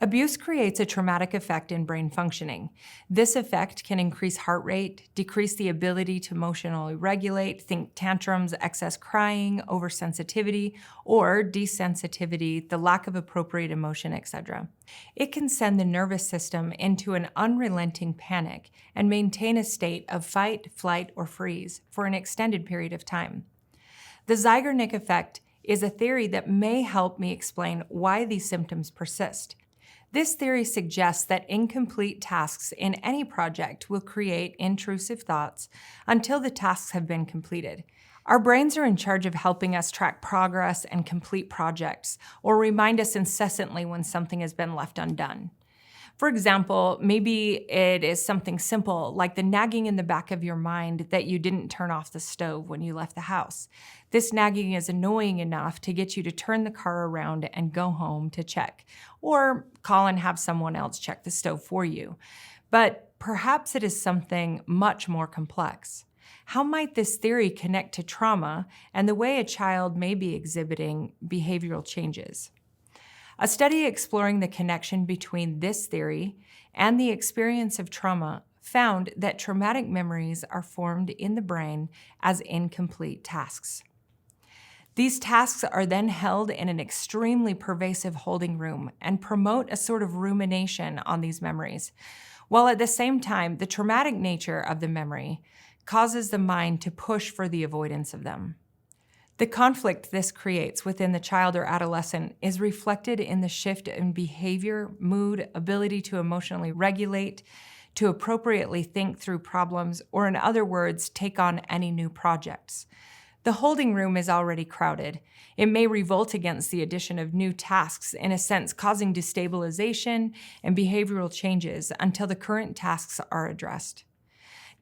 Abuse creates a traumatic effect in brain functioning. This effect can increase heart rate, decrease the ability to emotionally regulate, think tantrums, excess crying, oversensitivity, or desensitivity, the lack of appropriate emotion, etc. It can send the nervous system into an unrelenting panic and maintain a state of fight, flight, or freeze for an extended period of time. The Zeigarnik effect is a theory that may help me explain why these symptoms persist. This theory suggests that incomplete tasks in any project will create intrusive thoughts until the tasks have been completed. Our brains are in charge of helping us track progress and complete projects, or remind us incessantly when something has been left undone. For example, maybe it is something simple like the nagging in the back of your mind that you didn't turn off the stove when you left the house. This nagging is annoying enough to get you to turn the car around and go home to check, or call and have someone else check the stove for you. But perhaps it is something much more complex. How might this theory connect to trauma and the way a child may be exhibiting behavioral changes? A study exploring the connection between this theory and the experience of trauma found that traumatic memories are formed in the brain as incomplete tasks. These tasks are then held in an extremely pervasive holding room and promote a sort of rumination on these memories, while at the same time, the traumatic nature of the memory causes the mind to push for the avoidance of them. The conflict this creates within the child or adolescent is reflected in the shift in behavior, mood, ability to emotionally regulate, to appropriately think through problems, or in other words, take on any new projects. The holding room is already crowded. It may revolt against the addition of new tasks, in a sense causing destabilization and behavioral changes until the current tasks are addressed.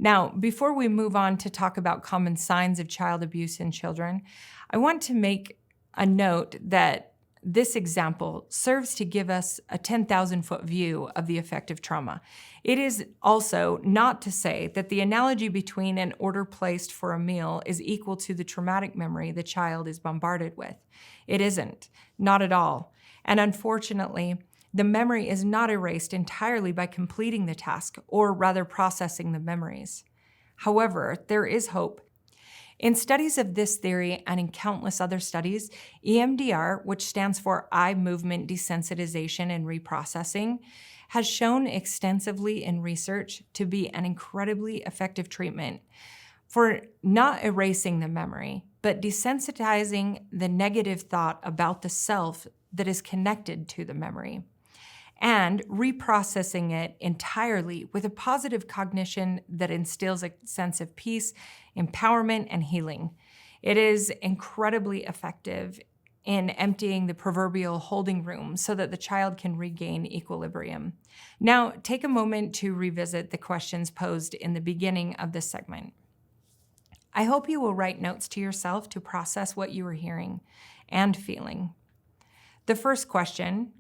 Now, before we move on to talk about common signs of child abuse in children, I want to make a note that this example serves to give us a 10,000-foot view of the effect of trauma. It is also not to say that the analogy between an order placed for a meal is equal to the traumatic memory the child is bombarded with. It isn't, not at all. And unfortunately, the memory is not erased entirely by completing the task, or rather processing the memories. However, there is hope. In studies of this theory and in countless other studies, EMDR, which stands for eye movement desensitization and reprocessing, has shown extensively in research to be an incredibly effective treatment for not erasing the memory, but desensitizing the negative thought about the self that is connected to the memory, and reprocessing it entirely with a positive cognition that instills a sense of peace, empowerment, and healing. It is incredibly effective in emptying the proverbial holding room so that the child can regain equilibrium. Now, take a moment to revisit the questions posed in the beginning of this segment. I hope you will write notes to yourself to process what you are hearing and feeling. The first question: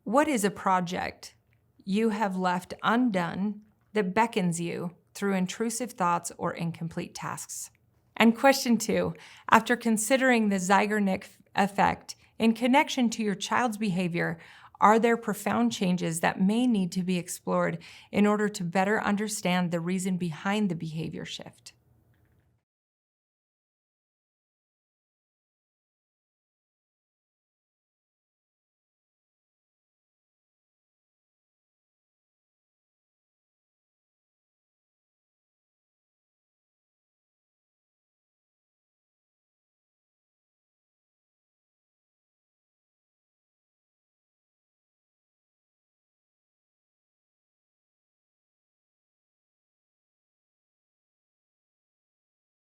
what is a project you have left undone that beckons you through intrusive thoughts or incomplete tasks? And question 2, after considering the Zeigarnik effect in connection to your child's behavior, are there profound changes that may need to be explored in order to better understand the reason behind the behavior shift?